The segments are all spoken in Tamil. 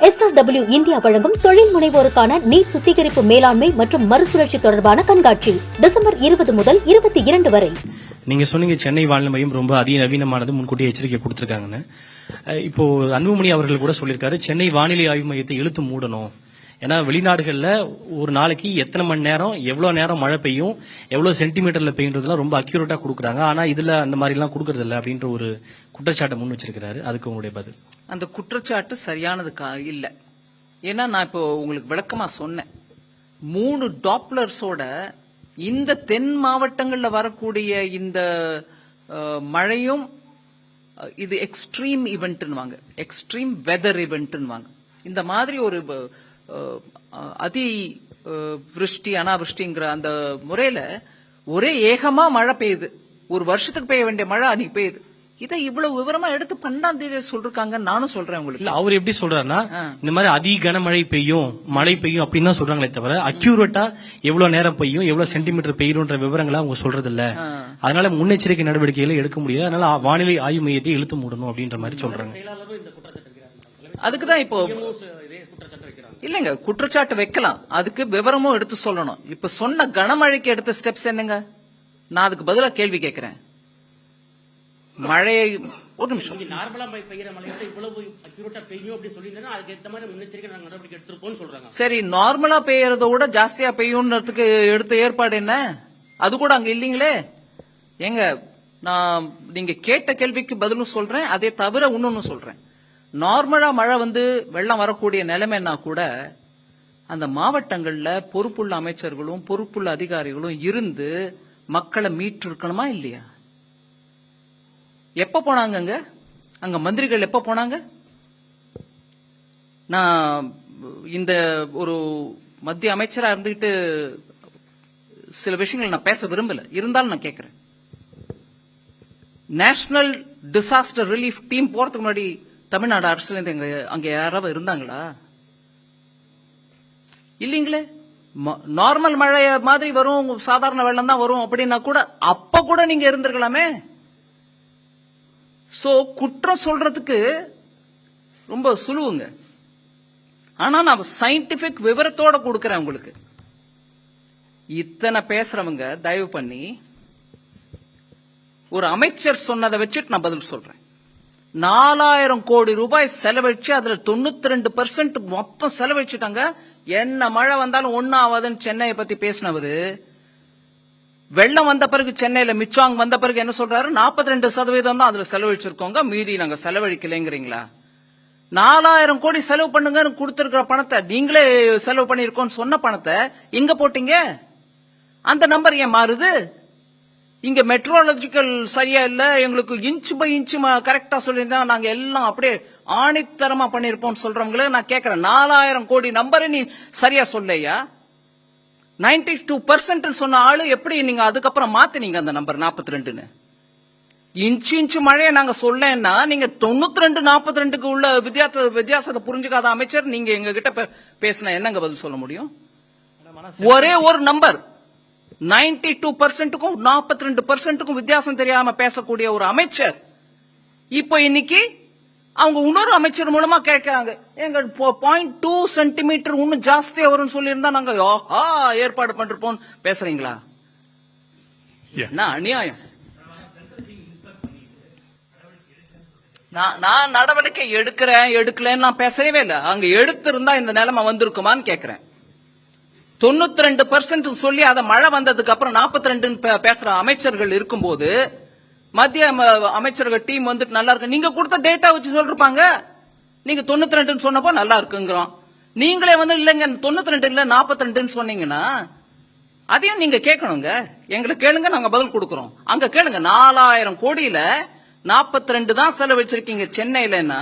SRW இந்தியா வழங்கும் தொழில் முனைவோருக்கான நீர் சுத்திகரிப்பு மேலாண்மை மற்றும் மறுசுழற்சி தொடர்பான கண்காட்சி டிசம்பர் 20 முதல் 22 வரை. நீங்க சொன்னீங்க சென்னை வானிலை மையம் ரொம்ப அதிநவீனமானது, முன்கூட்டியே எச்சரிக்கை கொடுத்திருக்காங்கன்னு. இப்போ அன்புமணி அவர்கள் கூட சொல்லியிருக்காரு, சென்னை வானிலை ஆய்வு மையத்தை இழுத்து மூடணும். ஏன்னா வெளிநாடுகள்ல ஒரு நாளைக்கு எத்தனை மணி நேரம் எவ்வளவு நேரம் மழை பெய்யும், எவ்வளவு சென்டிமீட்டர்ல பெய்யுன்றதுலாம் ரொம்ப அக்யூரேட்டா கொடுக்குறாங்க. ஆனா இதுல அந்த மாதிரி எல்லாம் கொடுக்கறது இல்ல அப்படின்ற ஒரு குற்றச்சாட்டை முன் வச்சிருக்காரு. அதுக்கு உங்களுடைய பதில்? அந்த குற்றச்சாட்டு சரியானது இல்ல. ஏன்னா நான் இப்போ உங்களுக்கு விளக்கமா சொன்னேன், 3 டாப்லர்ஸோட இந்த தென் மாவட்டங்கள்ல வரக்கூடிய இந்த மழையும் இது எக்ஸ்ட்ரீம் இவெண்ட்னுவாங்க, எக்ஸ்ட்ரீம் வெதர் இவெண்ட்னுவாங்க. இந்த மாதிரி ஒரு அதி விருஷ்டி அனாவிருஷ்டிங்கிற அந்த முறையில ஒரே ஏகமா மழை பெய்யுது. ஒரு வருஷத்துக்கு பெய்ய வேண்டிய மழை அன்னைக்கு பெய்யுது. இதை இவ்வளவு விவரமா எடுத்து 12ஆம் தேதி சொல்றாங்க. நானும் சொல்றேன் உங்களுக்கு. அவர் எப்படி சொல்றாருன்னா, இந்த மாதிரி அதிக கனமழை பெய்யும், மழை பெய்யும் அப்படின்னு தான் சொல்றாங்களே தவிர அக்யூரேட்டா எவ்வளவு நேரம் பெய்யும், எவ்வளவு சென்டிமீட்டர் பெய்யும்ன்ற விவரங்களை அவங்க சொல்றது இல்ல. அதனால முன்னெச்சரிக்கை நடவடிக்கைகளை எடுக்க முடியாது. அதனால வானிலை ஆய்வு மையத்தை இழுத்து மூடணும் அப்படின்ற மாதிரி சொல்றாங்க. அதுக்குதான் இப்போ இல்லங்க குற்றச்சாட்டு வைக்கலாம், அதுக்கு விவரமும் எடுத்து சொல்லணும். இப்ப சொன்ன கனமழைக்கு எடுத்த ஸ்டெப்ஸ் என்னங்க? நான் அதுக்கு பதிலா கேள்வி கேட்கிறேன். மழையை ஒரு நிமிஷம், சரி நார்மலா பெய்யறத விட ஜாஸ்தியா பெய்யும்ன்றதுக்கு எடுத்த ஏற்பாடு என்ன? அது கூட அங்க இல்லீங்களே. ஏங்க நான் நீங்க கேட்ட கேள்விக்கு பதிலும் சொல்றேன், அதே தவிர இன்னொன்னு சொல்றேன். நார்மலா மழை வந்து வெள்ளம் வரக்கூடிய நிலைமைன்னா கூட அந்த மாவட்டங்கள்ல பொறுப்புள்ள அமைச்சர்களும் பொறுப்புள்ள அதிகாரிகளும் இருந்து மக்களை மீட்டு இருக்கணுமா இல்லையா? எப்ப போனாங்க அங்க மந்திரிகள்? எப்ப போனாங்க? நான் இந்த ஒரு மத்திய அமைச்சரா இருந்துகிட்டு சில விஷயங்கள் நான் பேச விரும்பல, இருந்தாலும் நான் கேட்கிறேன். நேஷனல் டிசாஸ்டர் ரிலீஃப் டீம் போறதுக்கு முன்னாடி தமிழ்நாடு அரசுல இருந்து அங்க யாராவது இருந்தாங்களா? இல்லீங்களே. நார்மல் மழை மாதிரி வரும், சாதாரண வெள்ளம் தான் வரும் அப்படின்னா கூட அப்ப கூட நீங்க இருந்திருக்கலாமே. சோ குற்றம் சொல்றதுக்கு ரொம்ப சுலுவுங்க. ஆனா நான் சயின்டிபிக் விவரத்தோட கொடுக்கறேன் உங்களுக்கு. இத்தனை பேசுறவங்க தயவு பண்ணி ஒரு அமைச்சர் சொன்னதை வச்சுட்டு நான் பதில் சொல்றேன். 4000 கோடி ரூபாய் செலவழிச்சு அதுல 92% மொத்தம் செலவழிச்சுட்டாங்க. என்ன மழை வந்தாலும் ஒன்னும் ஆகாதுன்னு சென்னையை பத்தி பேசினவரு, வெள்ளம் வந்த பிறகு சென்னையில மிச்சாங் வந்த பிறகு என்ன சொல்றாரு? 42% தான் அதுல செலவழிச்சிருக்கோங்க, மீதி நாங்க செலவழிக்கலைங்கிறீங்களா? 4000 கோடி செலவு பண்ணுங்க கொடுத்திருக்கிற பணத்தை, நீங்களே செலவு பண்ணிருக்கோம் சொன்ன பணத்தை இங்க போட்டீங்க. அந்த நம்பர் ஏன் மாறுது? இங்க மெட்ரோலஜிக்கல் சரியா இல்ல, எங்களுக்கு இன்ச் பை இன்ச் கரெக்டா சொல்லியிருந்தா நாங்க எல்லாம் அப்படியே ஆணித்தரமா பண்ணிருப்போம் சொல்றவங்களே நான் கேட்கிறேன். 4000 கோடி நம்பரை நீ சரியா சொல்லையா? 92% சொன்ன ஆளு எப்படி நீங்க அதுக்கப்புறம் மாத்தினீங்க அந்த நம்பர் 42ன்னு? இன்ச்சு மழையை நாங்க சொல்லன்னா நீங்க 92 42க்கு உள்ள வித்தியாசத்தை புரிஞ்சுக்காத அமைச்சர் நீங்க எங்க கிட்ட பேசினா என்னங்க பதில் சொல்ல முடியும்? ஒரே ஒரு நம்பர் 92%க்கும் 42%க்கும் வித்தியாசம் தெரியாம பேசக்கூடிய ஒரு அமைச்சர் இப்ப இன்னைக்கு அவங்க இன்னொரு அமைச்சர் மூலமா கேட்கிறாங்க, எங்க 0.2 சென்டிமீட்டர் இன்னும் ஜாஸ்தியா வரும்னு சொல்லி இருந்தா நாங்க ஏற்பாடு பண்றோம் பேசுறீங்களா? என்ன அநியாயம்! நான் நடவடிக்கை எடுக்கலன்னு நான் பேசவே இல்லை. அங்க எடுத்திருந்தா இந்த நிலைமை வந்திருக்குமான்னு கேட்கிறேன். 92% சொல்லி அத மழை வந்ததுக்கு அப்புறம் 42 பேசுற அமைச்சர்கள் இருக்கும்போது மத்திய அமைச்சர்கள் டீம் வந்துட்டு நல்லா இருக்கு, நீங்க கொடுத்த டேட்டா வச்சு சொல்லிருப்பாங்க. நீங்க 92 சொன்னப்போ நல்லா இருக்குங்கிறோம், நீங்களே வந்து இல்லங்க 92 இல்ல 42 சொன்னீங்கன்னா அதையும் நீங்க கேட்கணுங்க. எங்களுக்கு கேளுங்க, நாங்க பதில் கொடுக்கறோம். அங்க கேளுங்க, 4000 கோடியில 42 தான் செலவழிச்சிருக்கீங்க சென்னையிலன்னா,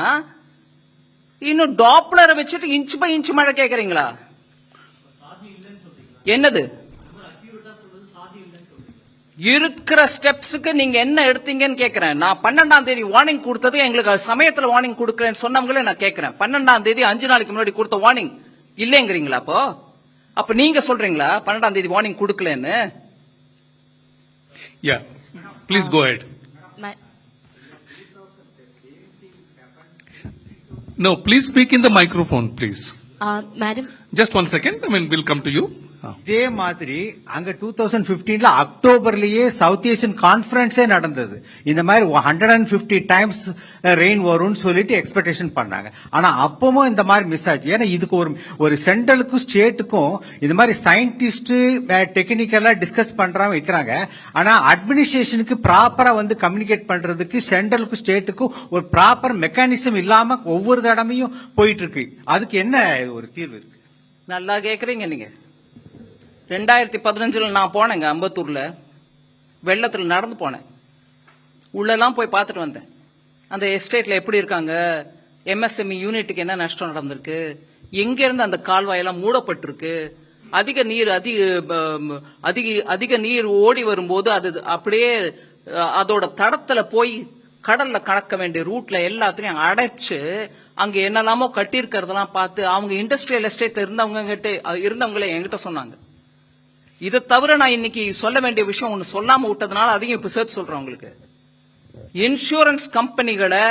இன்னும் டாப்லரை வச்சுட்டு இன்ச் பை இன்ச் மழை கேட்கறீங்களா? என்னது இருக்கிற ஸ்டெப்ஸுக்கு நீங்க என்ன எடுத்தீங்கன்னு கேக்குறேன். நான் 12ஆம் தேதி வார்னிங் கொடுத்தது, எங்களுக்கு சமயத்துல வார்னிங் கொடுக்கறேன்னு சொன்னவங்களே நான் கேட்கிறேன். 12ஆம் தேதி 5 நாளைக்கு முன்னாடி கொடுத்த வார்னிங் இல்லைங்கிறீங்களா? அப்ப நீங்க சொல்றீங்களா 12ஆம் தேதி வார்னிங் கொடுக்கலன்னு? Please go ahead. No, please speak in the microphone, please. Madam, Just 1 second. We'll come to you. இதே மாதிரி அங்க 2015 அக்டோபர்லயே சவுத் ஏசியன் கான்ஃபரன்ஸே நடந்தது. இந்த மாதிரி 150 டைம்ஸ் ரெயின் வரும்னு சொல்லிட்டு எக்ஸ்பெக்டேஷன் பண்ணாங்க. ஆனா அப்பவும் இந்த மாதிரி மிஸ் ஆச்சு. ஏன்னா இதுக்கு ஒரு சென்ட்ரலுக்கும் ஸ்டேட்டுக்கும் இந்த மாதிரி சயின்டிஸ்ட் டெக்னிக்கலா டிஸ்கஸ் பண்றாங்க வைக்கிறாங்க. ஆனா அட்மினிஸ்ட்ரேஷனுக்கு ப்ராப்பரா வந்து கம்யூனிகேட் பண்றதுக்கு சென்ட்ரலுக்கும் ஸ்டேட்டுக்கும் ஒரு ப்ராப்பர் மெக்கானிசம் இல்லாம ஒவ்வொரு தடவையும் போயிட்டு இருக்கு. அதுக்கு என்ன ஒரு தீர்வு இருக்கு? நல்லா கேக்குறீங்க நீங்க. 2015 நான் போனேங்க அம்பத்தூர்ல, வெள்ளத்துல நடந்து போனேன். உள்ளெல்லாம் போய் பார்த்துட்டு வந்தேன். அந்த எஸ்டேட்ல எப்படி இருக்காங்க, எம்எஸ்எம்இ யூனிட்டுக்கு என்ன நஷ்டம் நடந்திருக்கு, எங்க இருந்து அந்த கால்வாயெல்லாம் மூடப்பட்டிருக்கு, அதிக நீர் ஓடி வரும்போது அது அப்படியே அதோட தடத்துல போய் கடல்ல கலக்க வேண்டிய ரூட்ல எல்லாத்தையும் அடைச்சு அங்க என்னெல்லாமோ கட்டி இருக்கிறதெல்லாம் பார்த்து அவங்க இண்டஸ்ட்ரியல் எஸ்டேட்ல இருந்தவங்களே என்கிட்ட சொன்னாங்க. இதை தவிர நான் இன்னைக்கு சொல்ல வேண்டிய விஷயம் ஒன்னு சொல்லாம விட்டதுனால அதையும் இப்ப சேர்த்து சொல்றேன் உங்களுக்கு. இன்சூரன்ஸ் கம்பெனிகளை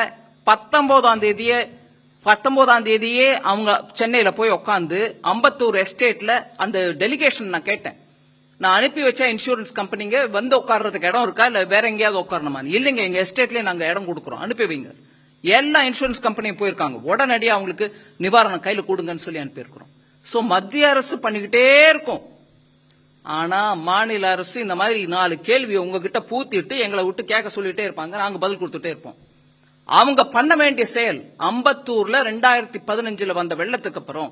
19ஆம் தேதியே அவங்க சென்னையில போய் உட்காந்து அம்பத்தூர் எஸ்டேட்ல அந்த டெலிகேஷன் நான் கேட்டேன். நான் அனுப்பி வச்சா இன்சூரன்ஸ் கம்பெனிங்க வந்து உட்கார்றதுக்கு இடம் இருக்கா இல்ல வேற எங்கேயாவது உட்காரணுமா? இல்லைங்க, எங்க எஸ்டேட்லயே நாங்க இடம் கொடுக்குறோம், அனுப்பி வைங்க. எல்லா இன்சூரன்ஸ் கம்பெனியும் போயிருக்காங்க. உடனடியாக அவங்களுக்கு நிவாரணம் கையில கொடுங்கன்னு சொல்லி அனுப்பியிருக்கிறோம். சோ மத்திய அரசு பண்ணிக்கிட்டே இருக்கும். ஆனா மாநில அரசு இந்த மாதிரி 4 கேள்வி உங்ககிட்ட பூத்திட்டு எங்களை விட்டு கேட்க சொல்லிட்டே இருப்பாங்க. நாங்க பதில் கொடுத்துட்டே இருப்போம். அவங்க பண்ண வேண்டிய செயல், அம்பத்தூர்ல 2015 வந்த வெள்ளத்துக்கு அப்புறம்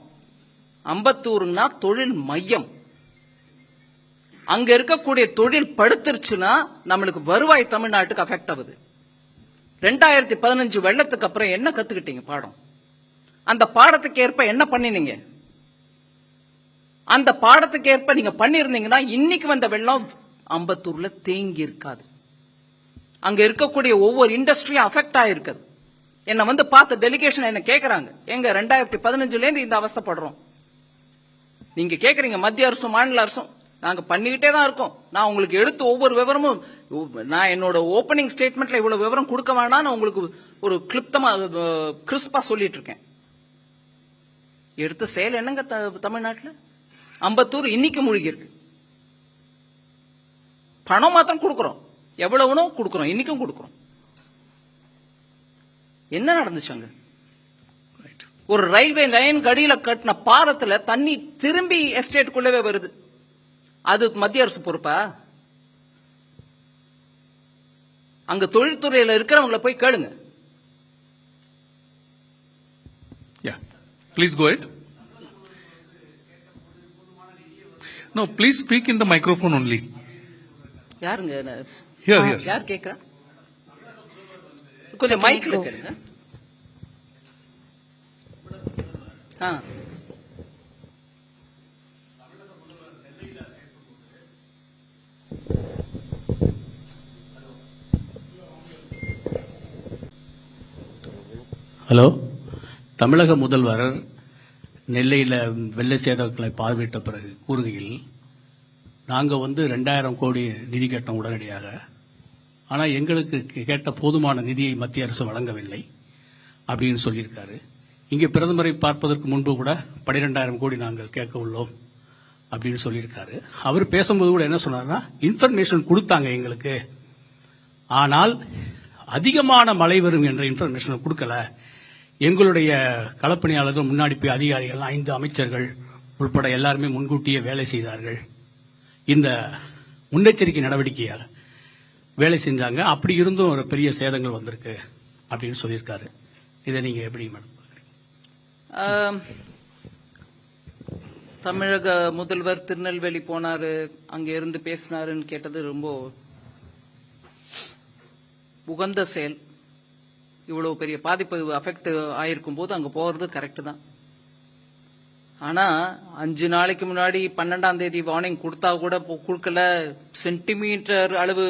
அம்பத்தூர்னா தொழில் மையம். அங்க இருக்கக்கூடிய தொழில் படுத்துருச்சுன்னா நம்மளுக்கு வருவாய் தமிழ்நாட்டுக்கு அஃபெக்ட் ஆகுது. 2015 வெள்ளத்துக்கு அப்புறம் என்ன கத்துக்கிட்டீங்க பாடம்? அந்த பாடத்துக்கு ஏற்ப என்ன பண்ணினீங்க? அந்த பாடத்துக்கு ஏற்ப நீங்க பண்ணிருந்தீங்கன்னா இன்னைக்கு வந்த வெள்ளம் அம்பத்தூர்ல தேங்கி இருக்காது. அங்க இருக்கக்கூடிய ஒவ்வொரு இண்டஸ்ட்ரியும் அஃபெக்ட் ஆயிருக்காது. என்ன வந்து பார்த்து டெலிகேஷன் என்ன கேக்குறாங்க, எங்க 2015 இருந்து இந்த அவஸ்தைப்படுறோம். நீங்க கேக்குறீங்க மத்திய அரசும் மாநில அரசும், நாங்க பண்ணிக்கிட்டே தான் இருக்கோம். நான் உங்களுக்கு எடுத்து ஒவ்வொரு விவரமும், நான் என்னோட ஓபனிங் ஸ்டேட்மெண்ட்ல இவ்வளவு விவரம் கொடுக்க வேண்டாம், உங்களுக்கு ஒரு கிறிஸ்பா சொல்லிட்டு இருக்கேன். எடுத்த செயல் என்னங்க தமிழ்நாட்டில்? அம்பத்தூர் இன்னைக்கு மூழ்கி இருக்கு. பணம் மாத்திரம் கொடுக்கிறோம், எவ்வளவுனோ கொடுக்கிறோம், இன்னைக்கும் கொடுக்கிறோம். என்ன நடந்துச்சாங்க? ஒரு ரயில்வே லைன் கடியில கட்டின பாலத்துல தண்ணி திரும்பி எஸ்டேட்டுக்குள்ளவே வருது. அது மத்திய அரசு பொறுப்பா? அங்க தொழில்துறையில இருக்கிறவங்களை போய் கேளுங்க. Please go ahead. No, please speak in the microphone only. யாருங்க? Here. யார் கேக்குறா? கொஞ்சம் மைக்ல கேளுங்க. ஹலோ, தமிழக முதல்வர் நெல்லையில் வெள்ள சேதங்களை பார்வையிட்ட பிறகு கூறுகையில், நாங்கள் 2000 கோடி நிதி கேட்டோம் உடனடியாக. ஆனால் எங்களுக்கு கேட்ட போதுமான நிதியை மத்திய அரசு வழங்கவில்லை அப்படின்னு சொல்லியிருக்காரு. இங்கே பிரதமரை பார்ப்பதற்கு முன்பு கூட 12000 கோடி நாங்கள் கேட்க உள்ளோம் அப்படின்னு சொல்லியிருக்காரு. அவர் பேசும்போது கூட என்ன சொன்னார்னா, இன்ஃபர்மேஷன் கொடுத்தாங்க எங்களுக்கு, ஆனால் அதிகமான மழை வரும் என்ற இன்ஃபர்மேஷன் கொடுக்கல. எங்களுடைய களப்பணியாளர்கள் முன்னாடி போய் அதிகாரிகள் 5 அமைச்சர்கள் உட்பட எல்லாருமே முன்கூட்டியே வேலை செய்தார்கள். இந்த முன்னெச்சரிக்கை நடவடிக்கையாக வேலை செஞ்சாங்க. அப்படி இருந்தும் ஒரு பெரிய சேதங்கள் வந்திருக்கு அப்படின்னு சொல்லியிருக்காரு. இதை நீங்க எப்படி மேடம்? தமிழக முதல்வர் திருநெல்வேலி போனாரு, அங்க இருந்து பேசினாருன்னு கேட்டது ரொம்ப உகந்த செயல். இவ்வளவு பெரிய பாதிப்பு அஃபெக்ட் ஆயிருக்கும் போது அங்க போறது கரெக்ட் தான். ஆனா 5 நாளைக்கு முன்னாடி 12ஆம் தேதி வார்னிங் கொடுத்தா கூட கொடுக்கல, சென்டிமீட்டர் அளவு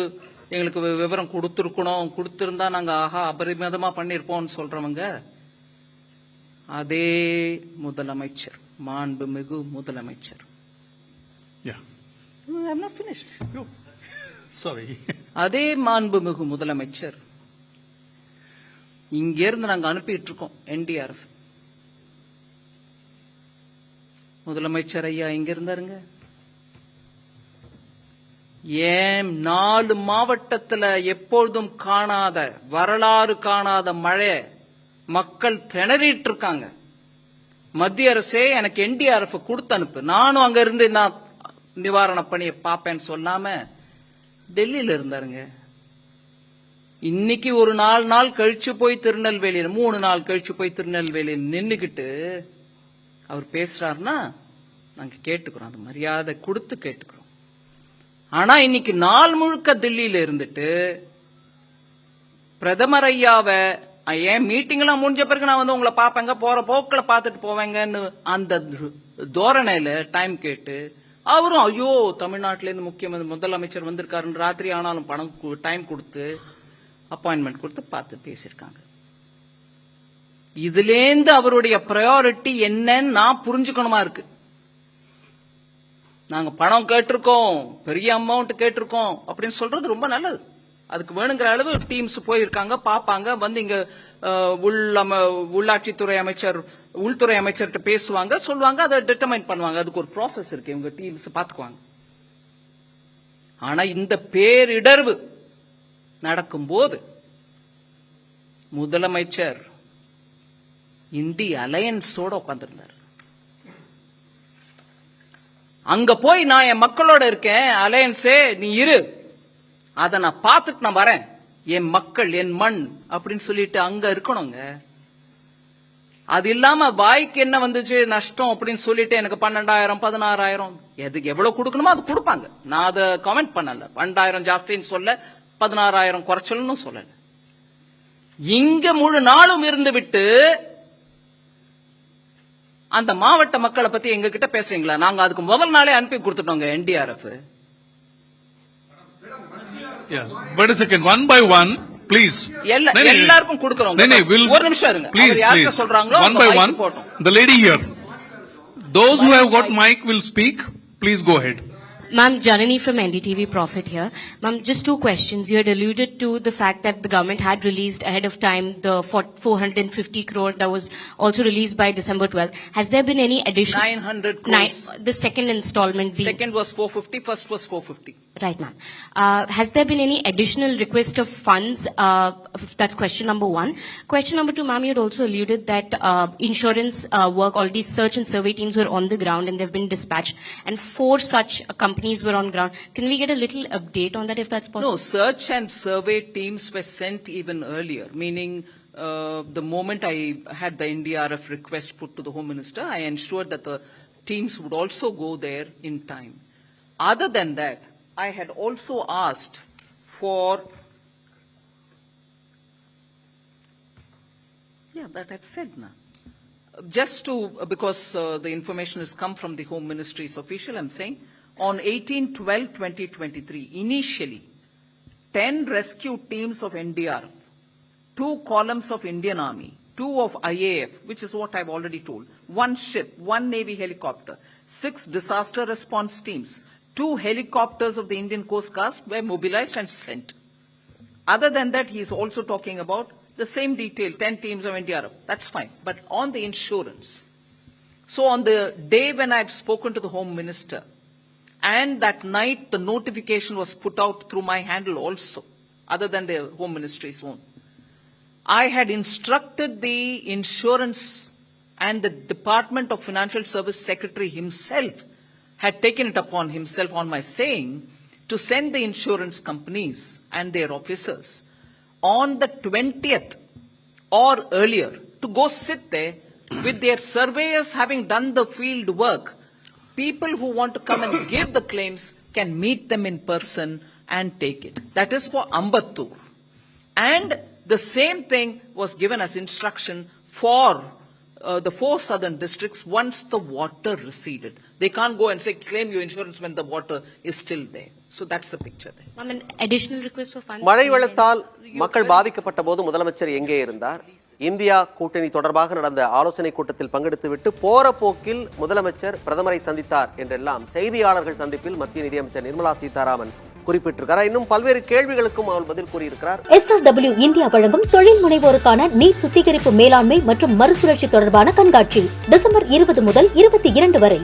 எங்களுக்கு விவரம் கொடுத்திருக்கணும், கொடுத்திருந்தா நாங்க அபரிமிதமா பண்ணிருப்போம் சொல்றவங்க அதே முதலமைச்சர், மாண்புமிகு முதலமைச்சர். அதே மாண்புமிகு முதலமைச்சர் இங்க இருந்து நாங்க அனுப்பிட்டு இருக்கோம் NDRF. முதலமைச்சர் ஐயா இங்க இருந்தாருங்க. ஏன் 4 மாவட்டத்துல எப்பொழுதும் காணாத, வரலாறு காணாத மழை, மக்கள் திணறிட்டு இருக்காங்க. மத்திய அரசே எனக்கு NDRF கொடுத்து அனுப்பு, நானும் அங்க இருந்து நான் நிவாரண பணியை பார்ப்பேன்னு சொல்லாம டெல்லியில இருந்தாருங்க. இன்னைக்கு ஒரு 4 நாள் கழிச்சு போய் திருநெல்வேலியில, 3 நாள் கழிச்சு போய் திருநெல்வேலியில் நின்னுக்கிட்டு அவர் பேசுறாருன்னா நாங்க கேட்டுக்கிறோம், அது மரியாதை கொடுத்து கேட்டுக்கிறோம். ஆனா இன்னைக்கு நாள் முழுக்க டெல்லியில இருந்துட்டு பிரதமர் ஐயாவை ஏன் மீட்டிங் எல்லாம் முடிஞ்ச பிறகு நான் வந்து உங்களை பாப்பேங்க, போற போக்கில் பார்த்துட்டு போவேங்கன்னு அந்த தோரணையில டைம் கேட்டு, அவரும் ஐயோ தமிழ்நாட்டில இருந்து முதலமைச்சர் வந்திருக்காருன்னு ராத்திரி ஆனாலும் டைம் கொடுத்து அப்பாயின்மெண்ட் கொடுத்து பார்த்து பேசியிருக்காங்க. இதுலேந்து அவருடைய பிரையாரிட்டி என்னன்னு நான் புரிஞ்சுக்கணுமா இருக்கு. நாங்க பணம் கேட்டிருக்கோம், பெரிய அமௌண்ட் கேட்டிருக்கோம் அப்படின்னு சொல்றது ரொம்ப நல்லது. அதுக்கு வேணுங்கிற அளவு டீம்ஸ் போயிருக்காங்க, பாப்பாங்க, வந்து இங்க உள்ளாட்சித்துறை அமைச்சர், உள்துறை அமைச்சர்கிட்ட பேசுவாங்க, சொல்லுவாங்க, அதை டிட்டர்மைன் பண்ணுவாங்க. அதுக்கு ஒரு ப்ராசஸ் இருக்கு, இவங்க டீம்ஸ் பாத்துக்குவாங்க. ஆனா இந்த பேரிடர்வு நடக்கும்போது முதலமைச்சர் இந்திய அலையன்ஸோட உட்கார்ந்திருந்தார். அங்க போய் நான் என் மக்களோட இருக்கேன், அலையன்ஸே நீ இரு, அத நான் பார்த்துட்டு நான் வரேன், என் மக்கள் என் மண் அப்படின்னு சொல்லிட்டு அங்க இருக்கணுங்க. அது இல்லாம வாய்க்கு என்ன வந்துச்சு நஷ்டம் அப்படின்னு சொல்லிட்டு எனக்கு 12,000 16,000 எதுக்கு எவ்வளவு கொடுக்கணுமோ அது கொடுப்பாங்க. நான் அதை கமெண்ட் பண்ணல. 12,000 ஜாஸ்தின்னு சொல்ல, 16,000 குறைச்சல்னு சொல்லல. இங்க முழு நாளும் இருந்து விட்டு அந்த மாவட்ட மக்களை பத்தி எங்க கிட்ட பேசுறீங்களா? நாங்க அதுக்கு முதல் நாளே அனுப்பி கொடுத்துட்டோங்க NDRF. Wait a second, one by one, please. எல்லாருக்கும் கொடுக்கறோம். ஒரு நிமிஷம் இருங்க. Please, யாருக்கு சொல்றாங்களோ one by one. The lady here. Those who have got mic will speak. Please go ahead. Ma'am, Janani from NDTV Profit here. Ma'am, just 2 questions. You had alluded to the fact that the government had released ahead of time the 450 crore that was also released by December 12th. Has there been any additional? 900 crores. The second installment. Second was 450, first was 450. Right, ma'am. Has there been any additional request of funds? That's question number 1. Question number 2, ma'am, you had also alluded that insurance work, all these search and survey teams were on the ground and they've been dispatched, and 4 such companies were on ground. Can we get a little update on that if that's possible? No, search and survey teams were sent even earlier, meaning the moment I had the NDRF request put to the Home Minister, I ensured that the teams would also go there in time. Other than that, I had also asked for, that I've said now. Just to, because the information has come from the Home Ministry's official, I'm saying, on 18/12/2023, initially, 10 rescue teams of NDRF, 2 columns of Indian Army, 2 of IAF, which is what I've already told, 1 ship, 1 Navy helicopter, 6 disaster response teams, 2 helicopters of the Indian Coast Guard were mobilized and sent. Other than that, he is also talking about the same detail, 10 teams of NDRF. That's fine. But on the insurance, so on the day when I've spoken to the Home Minister, and that night the notification was put out through my handle also, other than the Home Ministry's own, I had instructed the insurance and the Department of Financial Service Secretary himself had taken it upon himself on my saying to send the insurance companies and their officers on the 20th or earlier to go sit there with their surveyors having done the field work. People who want to come and give the claims can meet them in person and take it. That is for Ambattur. And the same thing was given as instruction for the 4 southern districts once the water receded. They can't go and say, claim your insurance when the water is still there. So that's the picture there. Ma'am, an additional request for funds? மழை வெள்ளத்தால் மக்கள் பாதிக்கப்பட்ட போது முதலமைச்சர் எங்கே இருந்தார்? இந்தியா கூட்டணி தொடர்பாக நடந்த ஆலோசனை கூட்டத்தில் பங்கெடுத்துவிட்டு போற போக்கில் முதலமைச்சர் பிரதமரை சந்தித்தார் என்றெல்லாம் செய்தியாளர்கள் சந்திப்பில் மத்திய நிதியமைச்சர் நிர்மலா சீதாராமன் குறிப்பிட்டிருக்கிறார். இன்னும் பல்வேறு கேள்விகளுக்கும் அவர் பதில் கூறியிருக்கிறார். SRW இந்தியா வழங்கும் தொழில் முனைவோருக்கான நீர் சுத்திகரிப்பு மேலாண்மை மற்றும் மறுசுழற்சி தொடர்பான கண்காட்சி டிசம்பர் 20 முதல் 22 வரை.